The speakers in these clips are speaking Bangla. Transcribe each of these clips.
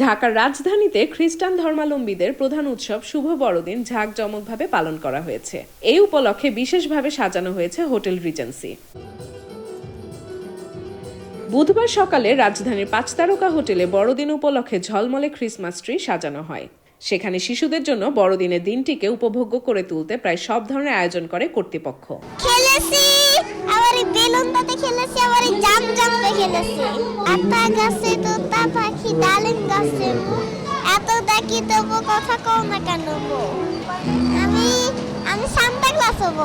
ঢাকার রাজধানীতে খ্রিস্টান ধর্মাবলম্বীদের প্রধান উৎসব শুভ বড়দিন জাঁকজমকভাবে পালন করা হয়েছে। এই উপলক্ষে বিশেষভাবে সাজানো হয়েছে হোটেল রিজেন্সি। বুধবার সকালে রাজধানীর 5 তারকা হোটেলে বড়দিন উপলক্ষে ঝলমলে ক্রিসমাস ট্রি সাজানো হয়। সেখানে শিশুদের জন্য বড়দিনের দিনটিকে উপভোগ্য করে তুলতে প্রায় সব ধরনের আয়োজন করে কর্তৃপক্ষ। খেলেছি, আবার বেলুনটাতে খেলেছি, আবার জামজামতে খেলেছি। আতা গাছে তোতা পাখি, ডালিম গাছে এত দেখি তবু কথা কও না কেন? আমি সান্তা ক্লজ হব।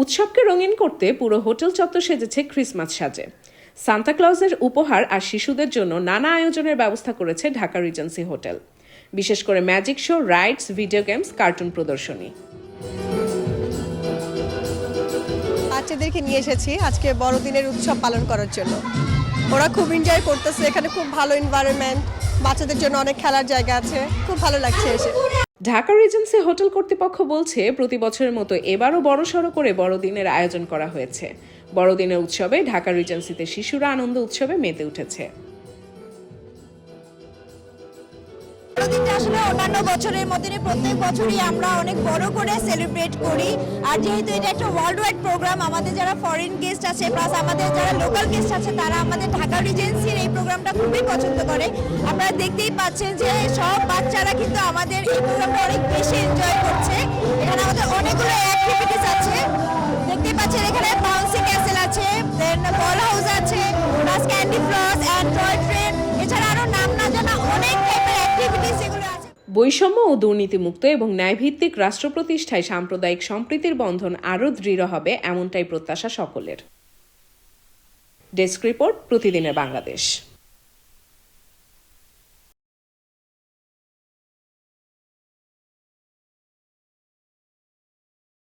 উৎসবকে রঙিন করতে পুরো হোটেল চত্বর সেজেছে ক্রিসমাস সাজে। সান্তা ক্লজের উপহার আর শিশুদের জন্য নানা আয়োজনের ব্যবস্থা করেছে ঢাকা রিজেন্সি হোটেল, বিশেষ করে magic show, rides, video games, cartoon প্রদর্শনী। বাচ্চাদেরকে নিয়ে এসেছি আজকে বড়দিনের উৎসব পালন করার জন্য। ওরা খুব এনজয় করতেছে, এখানে খুব ভালো এনভায়রনমেন্ট, বাচ্চাদের জন্য অনেক খেলার জায়গা আছে, খুব ভালো লাগছে এসে। ঢাকা রিজেন্সি হোটেল কর্তৃপক্ষ বলছে, প্রতি বছরের মতো এবারও বড়সড় করে বড়দিনের আয়োজন করা হয়েছে। বড়দিনের উৎসবে ঢাকা রিজেন্সিতে শিশুরা আনন্দ উৎসবে মেতে উঠেছে। বড়দিনটা আসলে অন্যান্য বছরের মতনই প্রত্যেক বছরই আমরা অনেক বড় করে সেলিব্রেট করি। আর যেহেতু এটা একটা ওয়ার্ল্ড ওয়াইড প্রোগ্রাম, আমাদের যারা ফরেন গেস্ট আছে প্লাস আমাদের যারা লোকাল গেস্ট আছে তারা আমাদের ঢাকা রিজেন্সির এই প্রোগ্রামটা খুবই পছন্দ করে। আপনারা দেখতেই পাচ্ছেন যে সব বাচ্চারা কিন্তু আমাদের এই প্রোগ্রামটা অনেক বেশি এনজয় করছে। এখানে আমাদের অনেকগুলো অ্যাক্টিভিটিস আছে, দেখতেই পাচ্ছেন এখানে বাউন্সি ক্যাসেল আছে, দেন বল হাউস আছে, plus candy floss and toy train, এছাড়া আরো নাম না জানা অনেক টাইপের অ্যাক্টিভিটিস এগুলো আছে। বৈষম্য ও দুর্নীতিমুক্ত এবং ন্যায়ভিত্তিক রাষ্ট্র প্রতিষ্ঠায় সাম্প্রদায়িক সম্প্রীতির বন্ধন আরও দৃঢ় হবে, এমনটাই প্রত্যাশা সকলের। ডেস্ক রিপোর্ট, প্রতিদিনের বাংলাদেশ।